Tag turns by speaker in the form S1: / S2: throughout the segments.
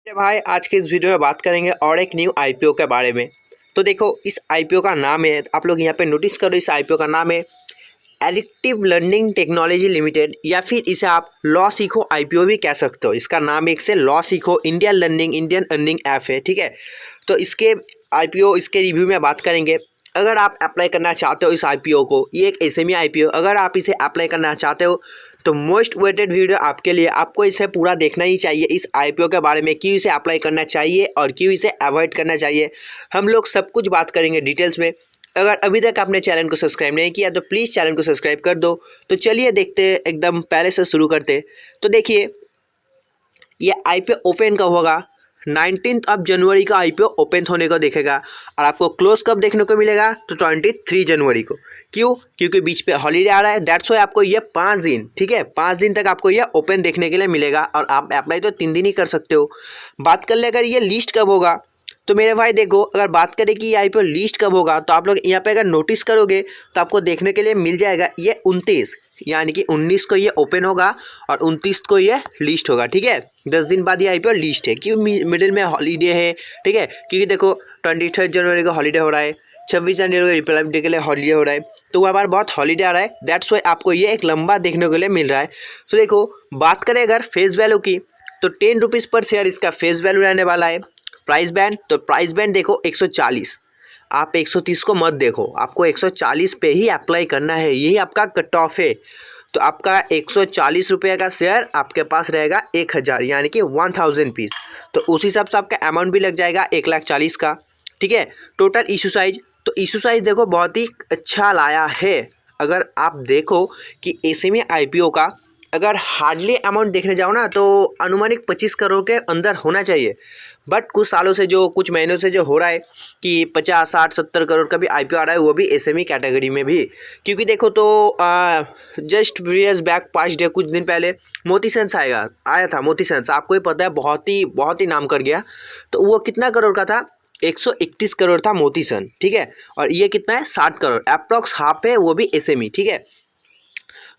S1: भाई आज के इस वीडियो में बात करेंगे और एक न्यू आईपीओ के बारे में। तो देखो इस आईपीओ का नाम है, आप लोग यहाँ पे नोटिस करो, इस आईपीओ का नाम है एडिक्टिव लर्निंग टेक्नोलॉजी लिमिटेड, या फिर इसे आप लॉ सीखो आईपीओ भी कह सकते हो। इसका नाम एक से लॉ सीखो इंडियन अर्निंग ऐप है, ठीक है। तो इसके आईपीओ इसके रिव्यू में बात करेंगे। अगर आप अप्लाई करना चाहते हो इस आईपीओ को, ये एक एसएमई आईपीओ, अगर आप इसे अप्लाई करना चाहते हो तो मोस्ट वेटेड वीडियो आपके लिए, आपको इसे पूरा देखना ही चाहिए इस आईपीओ के बारे में, क्यों इसे अप्लाई करना चाहिए और क्यों इसे अवॉइड करना चाहिए। हम लोग सब कुछ बात करेंगे डिटेल्स में। अगर अभी तक आपने चैनल को सब्सक्राइब नहीं किया तो प्लीज़ चैनल को सब्सक्राइब कर दो। तो चलिए देखते हैं, एकदम पहले से शुरू करते। तो देखिए ये आईपीओ ओपन कब होगा, 19 जनवरी का आईपीओ ओपन होने को देखेगा। और आपको क्लोज कब देखने को मिलेगा तो 23 जनवरी को। क्यों? क्योंकि बीच पे हॉलीडे आ रहा है, दैट्स वाई आपको ये 5 दिन, ठीक है, 5 दिन तक आपको ये ओपन देखने के लिए मिलेगा। और आप अप्लाई तो 3 दिन ही कर सकते हो। बात कर ले अगर ये लिस्ट कब होगा, तो मेरे भाई देखो, अगर बात करें कि ये आईपीओ लिस्ट कब होगा, तो आप लोग यहाँ पे अगर नोटिस करोगे तो आपको देखने के लिए मिल जाएगा ये 29, यानी कि 19 को ये ओपन होगा और 29 को ये लिस्ट होगा, ठीक है। 10 दिन बाद ये आईपीओ लिस्ट है, क्यों मिडिल में हॉलीडे है, ठीक है। क्योंकि देखो 23 जनवरी को हॉलीडे हो रहा है, 26 जनवरी को रिपब्लिक डे के लिए हॉलीडे हो रहा है, तो वहाँ पर बहुत हॉलीडे आ रहा है, दैट्स वाई आपको ये एक लंबा देखने के लिए मिल रहा है। तो देखो बात करें अगर फेस वैल्यू की, तो 10 रुपीज़ पर शेयर इसका फेस वैल्यू रहने वाला है। प्राइस बैंड, तो प्राइस बैंड देखो 140, आप 130 को मत देखो, आपको 140 पे ही अप्लाई करना है, यही आपका कट ऑफ है। तो आपका 140 रुपये का शेयर आपके पास रहेगा 1000, यानी कि 1000 पीस। तो उस हिसाब से आपका अमाउंट भी लग जाएगा 140 का, ठीक है। टोटल इशू साइज, तो इशू साइज देखो बहुत ही अच्छा लाया है। अगर आप देखो कि एसएमई आईपीओ का अगर हार्डली अमाउंट देखने जाओ ना, तो अनुमानिक 25 करोड़ के अंदर होना चाहिए। बट कुछ सालों से जो, कुछ महीनों से जो हो रहा है कि 50, 60, 70 करोड़ का भी आईपीओ आ रहा है, वो भी एसएमई कैटेगरी में भी। क्योंकि देखो तो जस्ट प्रीवियस बैक 5 डे, कुछ दिन पहले मोती सेंस आया था। मोती सेंस आपको ही पता है, बहुत ही नाम कर गया। तो वो कितना करोड़ का था, 131 करोड़ था मोती सन, ठीक है। और ये कितना है, 60 करोड़, अप्रॉक्स हाफ है, वो भी एसएमई, ठीक है।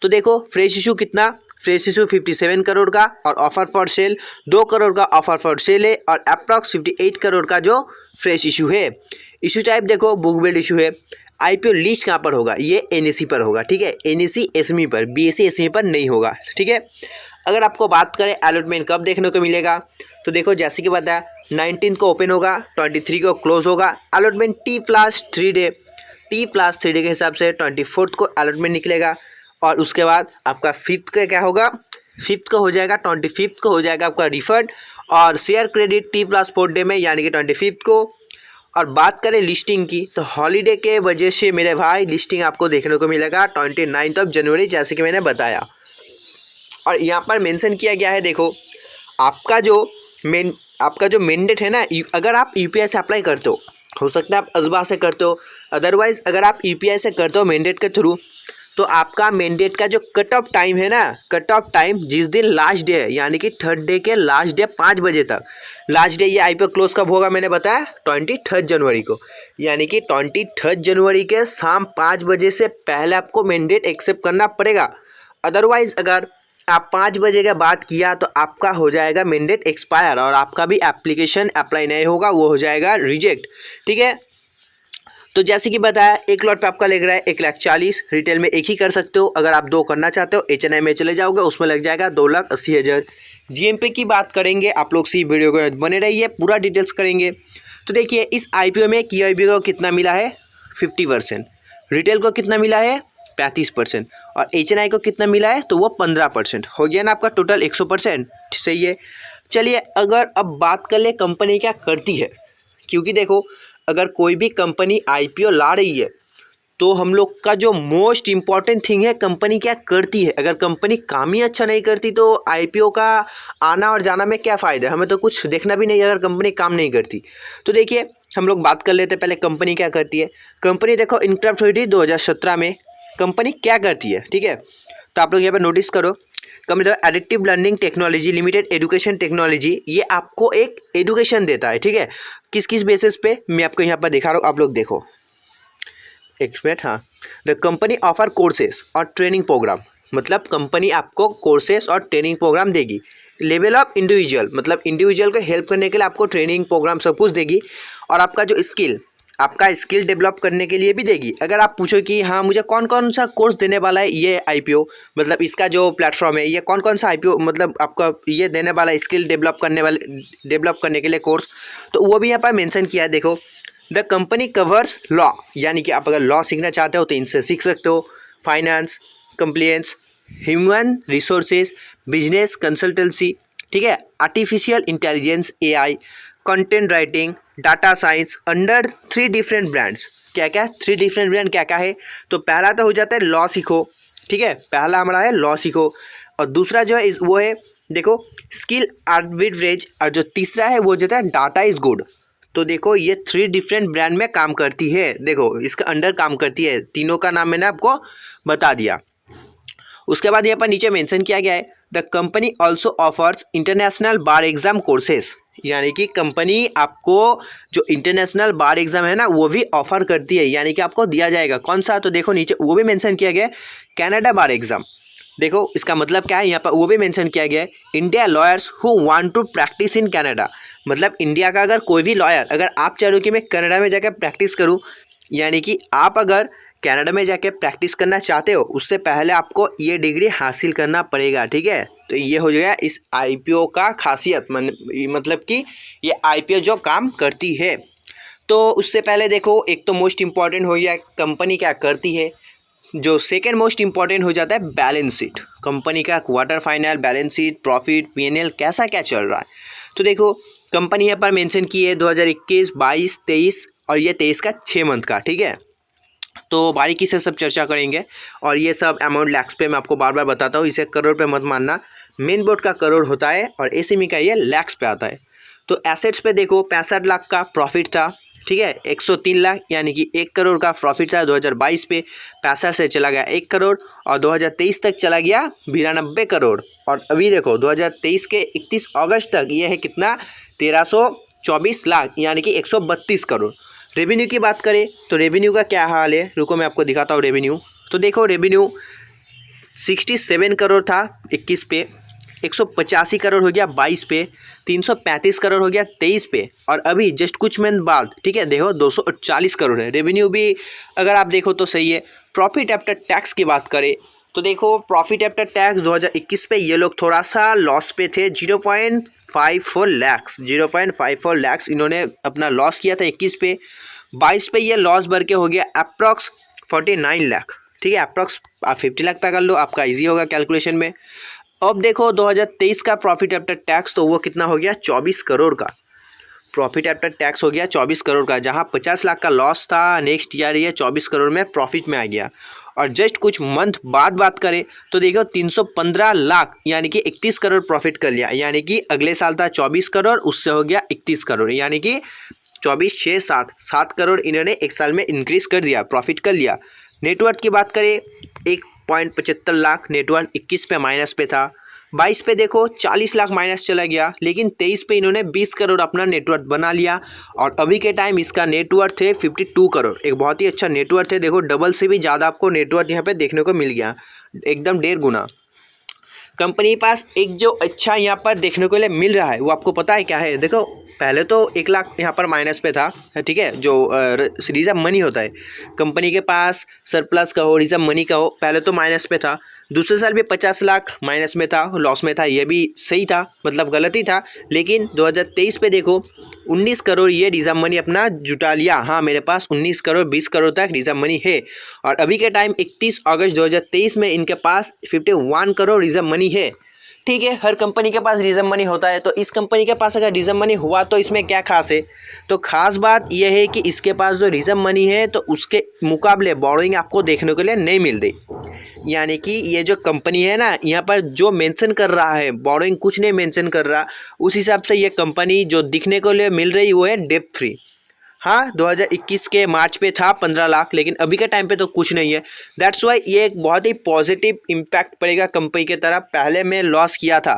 S1: तो देखो फ्रेश इशू कितना, फ्रेश इशू 57 करोड़ का, और ऑफर फॉर सेल 2 करोड़ का ऑफर फॉर सेल है, और अप्रॉक्स 58 करोड़ का जो फ्रेश इशू है। इशू टाइप देखो बुक बिल्ड इशू है। आईपीओ लिस्ट कहाँ पर होगा, ये एनएसी पर होगा, ठीक है। एनएसी एसएमई पर, बीएसई एसएमई पर नहीं होगा, ठीक है। अगर आपको बात करें अलॉटमेंट कब देखने को मिलेगा, तो देखो जैसे कि बताया 19 को ओपन होगा, 23 को क्लोज होगा। Allotment T+3 day, T+3 day के हिसाब से 24 को अलॉटमेंट निकलेगा। और उसके बाद आपका 5th का क्या होगा, 5th को हो जाएगा, 25th को हो जाएगा आपका रिफंड। और शेयर क्रेडिट T+4 डे में, यानी कि 25th को। और बात करें लिस्टिंग की, तो हॉलीडे के वजह से मेरे भाई लिस्टिंग आपको देखने को मिलेगा 29 जनवरी, जैसे कि मैंने बताया। और यहाँ पर मेंशन किया गया है, देखो आपका जो मैंडेट है ना, अगर आप यूपीआई से अप्लाई करते हो सकता है आप अजबा से करते हो, अदरवाइज़ अगर आप यूपीआई से करते हो मैंडेट के थ्रू, तो आपका मैंडेट का जो कट ऑफ टाइम है ना, कट ऑफ टाइम जिस दिन लास्ट डे है, यानी कि 3rd डे के लास्ट डे 5 बजे तक लास्ट डे। ये आईपीओ क्लोज कब होगा मैंने बताया 23 जनवरी को, यानी कि 23 जनवरी के शाम 5 बजे से पहले आपको मैंडेट एक्सेप्ट करना पड़ेगा। अदरवाइज अगर आप 5 बजे के बाद किया तो आपका हो जाएगा मैंडेट एक्सपायर, और आपका भी एप्लीकेशन अप्लाई नहीं होगा, वो हो जाएगा रिजेक्ट, ठीक है। तो जैसे कि बताया एक लॉट पे आपका लग रहा है 1,40,000, रिटेल में एक ही कर सकते हो। अगर आप 2 करना चाहते हो एचएनआई में चले जाओगे, उसमें लग जाएगा 2,80,000। जीएमपी की बात करेंगे, आप लोग सी वीडियो को बने रहिए, पूरा डिटेल्स करेंगे। तो देखिए इस आईपीओ में QIB को कितना मिला है 50%, रिटेल को कितना मिला है 35%, और एचएनआई को कितना मिला है तो वो 15%। हो गया ना आपका टोटल 100%, सही है। चलिए अगर अब बात कर ले कंपनी क्या करती है, क्योंकि देखो अगर कोई भी कंपनी आईपीओ ला रही है तो हम लोग का जो मोस्ट इम्पॉर्टेंट थिंग है कंपनी क्या करती है। अगर कंपनी काम ही अच्छा नहीं करती तो आईपीओ का आना और जाना में क्या फ़ायदा है, हमें तो कुछ देखना भी नहीं अगर कंपनी काम नहीं करती। तो देखिए हम लोग बात कर लेते हैं पहले कंपनी क्या करती है। कंपनी देखो इनकरप्ट हुई थी 2017 में। कंपनी क्या करती है, ठीक है, तो आप लोग यहाँ पर नोटिस करो। Company addictive learning technology limited education technology, ये आपको एक एजुकेशन देता है, ठीक है। किस किस बेसिस पे मैं आपको यहाँ पर दिखा रहा हूँ, आप लोग देखो एक मिनट। हाँ, द कंपनी ऑफर कोर्सेस और ट्रेनिंग प्रोग्राम, मतलब कंपनी आपको कोर्सेस और ट्रेनिंग प्रोग्राम देगी। लेवल ऑफ इंडिविजुअल, मतलब इंडिविजुअल को हेल्प करने के लिए आपको ट्रेनिंग प्रोग्राम सब कुछ देगी, और आपका जो आपका स्किल डेवलप करने के लिए भी देगी। अगर आप पूछो कि हाँ मुझे कौन कौन सा कोर्स देने वाला है ये आईपीओ, मतलब इसका जो प्लेटफॉर्म है ये कौन कौन सा आईपीओ मतलब आपका ये देने वाला है स्किल डेवलप करने के लिए कोर्स, तो वो भी यहाँ पर मेंशन किया है। देखो, द कंपनी कवर्स लॉ, यानी कि आप अगर लॉ सीखना चाहते हो तो इनसे सीख सकते हो, finance, compliance, human resources, business consultancy, ठीक है, artificial intelligence AI, content writing, data science under 3 different brands. क्या क्या 3 डिफरेंट ब्रांड क्या क्या है? तो पहला तो हो जाता है लॉ सीखो, ठीक है, पहला हमारा है लॉ सीखो, और दूसरा जो है वो है देखो स्किल आर्बिट्रेज, और जो तीसरा है वो जो है डाटा इज गुड। तो देखो ये 3 डिफरेंट ब्रांड में काम करती है, देखो इसका अंडर काम करती है, तीनों का नाम मैंने आपको बता दिया। उसके बाद यहाँ पर नीचे मेंशन किया गया है the company also offers international bar exam courses, यानी कि कंपनी आपको जो इंटरनेशनल बार एग्जाम है ना वो भी ऑफर करती है, यानी कि आपको दिया जाएगा। कौन सा? तो देखो नीचे वो भी मेंशन किया गया है कनाडा बार एग्जाम। देखो इसका मतलब क्या है, यहाँ पर वो भी मेंशन किया गया है India lawyers who want to practice in Canada, मतलब इंडिया का अगर कोई भी लॉयर, अगर आप चाह रहे हो कि मैं कनाडा में जाकर प्रैक्टिस करूँ, यानी कि आप अगर कनाडा में जाके प्रैक्टिस करना चाहते हो उससे पहले आपको ये डिग्री हासिल करना पड़ेगा, ठीक है। तो ये हो जाएगा इस आईपीओ का खासियत, मतलब कि ये आईपीओ जो काम करती है। तो उससे पहले देखो एक तो मोस्ट इम्पॉर्टेंट हो गया कंपनी क्या करती है, जो सेकेंड मोस्ट इम्पॉर्टेंट हो जाता है बैलेंस शीट, कंपनी का quarter final balance sheet, profit, PNL कैसा क्या चल रहा है। तो देखो कंपनी यहाँ पर मेंशन की है 2021, 22, 23 और ये 23 का 6 मंथ का, ठीक है। तो बारीकी से सब चर्चा करेंगे, और ये सब अमाउंट लैक्स पे मैं आपको बार बार बताता हूँ, इसे करोड़ पे मत मानना, मेन बोर्ड का करोड़ होता है और एसएमई का ये लैक्स पे आता है। तो एसेट्स पे देखो 65 लाख का प्रॉफिट था, ठीक है, 103 लाख यानी कि 1 करोड़ का प्रॉफिट था 2022 पे, 65 से चला गया 1 करोड़ और 2023 तक चला गया 92 करोड़, और अभी देखो 2023 के 31 अगस्त तक ये है कितना 1324 लाख यानी कि 132 करोड़। रेवेन्यू की बात करें तो रेवेन्यू का क्या हाल है, रुको मैं आपको दिखाता हूँ रेवेन्यू। तो देखो रेवेन्यू 67 करोड़ था 21 पे, 185 करोड़ हो गया 22 पे, 335 करोड़ हो गया 23 पे, और अभी जस्ट कुछ मंथ बाद, ठीक है, देखो 240 करोड़ है। रेवेन्यू भी अगर आप देखो तो सही है। प्रॉफिट आफ्टर टैक्स की बात करें तो देखो प्रॉफिट आफ्टर टैक्स 2021 पे ये लोग थोड़ा सा लॉस पे थे, 0.54 लाख इन्होंने अपना लॉस किया था 21 पे। 22 पे ये लॉस भर के हो गया अप्रॉक्स 49 लाख, ठीक है, अप्रॉक्स आप 50 लाख पे कर लो, आपका इजी होगा कैलकुलेशन में। अब देखो 2023 का प्रॉफिट आफ्टर टैक्स तो वो कितना हो गया 24 करोड़ का प्रॉफिट आफ्टर टैक्स हो गया 24 करोड़ का, जहां 50 लाख का लॉस था, नेक्स्ट ईयर ये 24 करोड़ में प्रॉफिट में आ गया। और जस्ट कुछ मंथ बाद बात करें तो देखो 315 लाख यानी कि 31 करोड़ प्रॉफिट कर लिया, यानी कि अगले साल था 24 करोड़, उससे हो गया 31 करोड़, यानी कि 24, 6, 7 करोड़ इन्होंने एक साल में इंक्रीज कर दिया, प्रॉफिट कर लिया। नेटवर्थ की बात करें 1.75 लाख नेटवर्थ 21 पे माइनस पे था, 22 पे देखो 40 लाख माइनस चला गया, लेकिन 23 पे इन्होंने 20 करोड़ अपना नेटवर्थ बना लिया, और अभी के टाइम इसका नेटवर्थ है 52 करोड़, एक बहुत ही अच्छा नेटवर्थ है। देखो डबल से भी ज़्यादा आपको नेटवर्थ यहाँ पे देखने को मिल गया, एकदम 1.5 गुना। कंपनी के पास एक जो अच्छा यहाँ पर देखने को लिए मिल रहा है वो आपको पता है क्या है? देखो पहले तो 1 लाख यहाँ पर माइनस पे था, ठीक है, जो रिजर्व मनी होता है कंपनी के पास, सरप्लस का हो रिजर्व मनी का हो, पहले तो माइनस पे था। दूसरे साल भी 50 लाख माइनस में था, लॉस में था, ये भी सही था, मतलब गलत ही था। लेकिन 2023 पे देखो 19 करोड़ ये रिजर्व मनी अपना जुटा लिया, हाँ मेरे पास 19 करोड़ 20 करोड़ तक रिजर्व मनी है, और अभी के टाइम 31 अगस्त 2023 में इनके पास 51 करोड़ रिजर्व मनी है। ठीक है, हर कंपनी के पास रिजर्व मनी होता है, तो इस कंपनी के पास अगर रिजर्व मनी हुआ तो इसमें क्या खास है? तो खास बात यह है कि इसके पास जो रिजर्व मनी है तो उसके मुकाबले बोरोइंग आपको देखने के लिए नहीं मिल रही, यानी कि ये जो कंपनी है ना यहाँ पर जो मेंशन कर रहा है बोरोइंग कुछ नहीं मेंशन कर रहा, उस हिसाब से ये कंपनी जो दिखने को लिए मिल रही वो है डेब्ट फ्री। हाँ 2021 के मार्च पे था 15 लाख, लेकिन अभी के टाइम पे तो कुछ नहीं है। दैट्स वाई ये एक बहुत ही पॉजिटिव इम्पैक्ट पड़ेगा कंपनी की तरफ। पहले में लॉस किया था,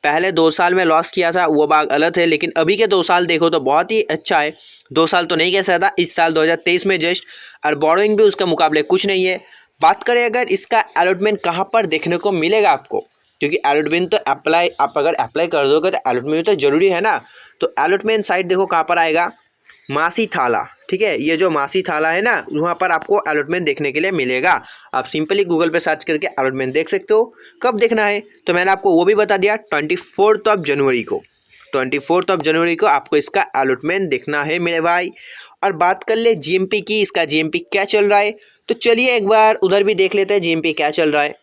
S1: पहले 2 साल में लॉस किया था, वो बात अलग है, लेकिन अभी के 2 साल देखो तो बहुत ही अच्छा है। 2 साल तो नहीं कह सकता, इस साल 2023 में जस्ट, और बोरोइंग भी उसके मुकाबले कुछ नहीं है। बात करें अगर इसका अलॉटमेंट कहाँ पर देखने को मिलेगा आपको, क्योंकि अलॉटमेंट तो आप अगर अप्लाई कर दोगे तो अलॉटमेंट तो ज़रूरी है ना। तो अलॉटमेंट साइट देखो कहाँ पर आएगा, मासी थाला, ठीक है, ये जो मासी थाला है ना वहाँ पर आपको अलॉटमेंट देखने के लिए मिलेगा। आप सिंपली गूगल पे सर्च करके अलॉटमेंट देख सकते हो। कब देखना है तो मैंने आपको वो भी बता दिया, 24 जनवरी को, 24 जनवरी को आपको इसका अलॉटमेंट देखना है मेरे भाई। और बात कर ले जीएमपी की, इसका जीएमपी क्या चल रहा है, तो चलिए एक बार उधर भी देख लेते हैं जीएमपी क्या चल रहा है।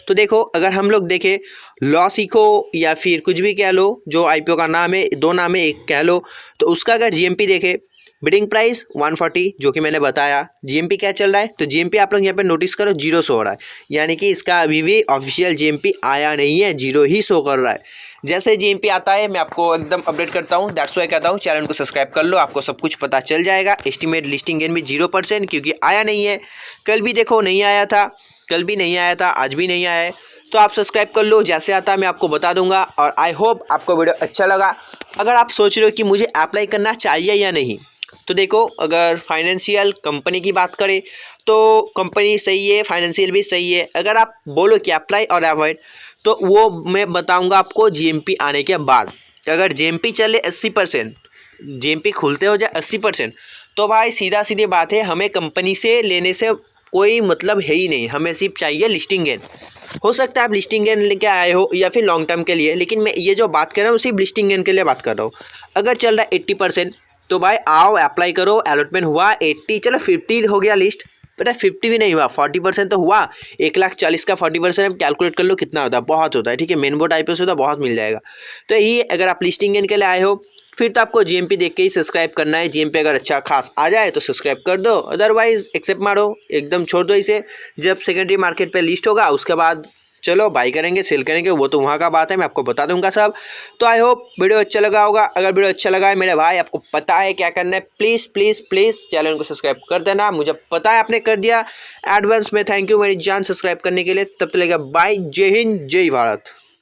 S1: तो देखो अगर हम लोग देखें लॉसिको या फिर कुछ भी कह लो, जो आईपीओ का नाम है, दो नाम है एक कह लो, तो उसका अगर जीएमपी देखे, बिडिंग प्राइस 140 जो कि मैंने बताया। जीएमपी क्या चल रहा है, तो जीएमपी आप लोग यहाँ पे नोटिस करो 0 शो हो रहा है, यानी कि इसका अभी भी ऑफिशियल जीएमपी आया नहीं है, 0 ही शो कर रहा है। जैसे जीएमपी आता है मैं आपको एकदम अपडेट करता हूँ, दैट्स वाई कहता हूँ चैनल को सब्सक्राइब कर लो, आपको सब कुछ पता चल जाएगा। एस्टिमेट लिस्टिंग गेन भी 0% क्योंकि आया नहीं है। कल भी देखो नहीं आया था, कल भी नहीं आया था, आज भी नहीं आया है। तो आप सब्सक्राइब कर लो, जैसे आता है मैं आपको बता दूंगा। और आई होप आपको वीडियो अच्छा लगा। अगर आप सोच रहे हो कि मुझे अप्लाई करना चाहिए या नहीं, तो देखो अगर फाइनेंशियल कंपनी की बात करें तो कंपनी सही है, फाइनेंशियल भी सही है। अगर आप बोलो कि अप्लाई और अवॉइड, तो वो मैं बताऊंगा आपको जीएमपी आने के बाद। अगर जीएमपी चले 80%, जीएमपी खुलते हो जाए 80%, तो भाई सीधा सीधी बात है, हमें कंपनी से लेने से कोई मतलब है ही नहीं, हमें सिर्फ चाहिए लिस्टिंग गेन। हो सकता है आप लिस्टिंग गेन लेके आए हो या फिर लॉन्ग टर्म के लिए, लेकिन मैं ये जो बात कर रहा हूँ सिर्फ लिस्टिंग गेन के लिए बात कर रहा हूँ। अगर चल रहा है 80%, तो भाई आओ अप्लाई करो, अलॉटमेंट हुआ 80, चलो 50 हो गया लिस्ट, पता है 50 भी नहीं हुआ, 40% तो हुआ। 1,40,000 का 40% कैलकुलेट कर लो कितना होता है, बहुत होता है, ठीक है। मेन बोर्ड आईपीओ से होता है, बहुत मिल जाएगा। तो यही अगर आप लिस्टिंग गेन के लिए आए हो, फिर तो आपको जीएमपी देख के ही सब्सक्राइब करना है। जीएमपी अगर अच्छा खास आ जाए तो सब्सक्राइब कर दो, अदरवाइज एक्सेप्ट मारो, एकदम छोड़ दो इसे। जब सेकेंडरी मार्केट पे लिस्ट होगा उसके बाद चलो बाई करेंगे, सेल करेंगे, वो तो वहाँ का बात है, मैं आपको बता दूंगा सब। तो आई होप वीडियो अच्छा लगा होगा। अगर वीडियो अच्छा लगा है मेरे भाई, आपको पता है क्या करना है, प्लीज़ प्लीज़ प्लीज़ चैनल को सब्सक्राइब कर देना। मुझे पता है आपने कर दिया, एडवांस में थैंक यू मेरी जान सब्सक्राइब करने के लिए। तब तक लगेगा बाय, जय हिंद जय भारत।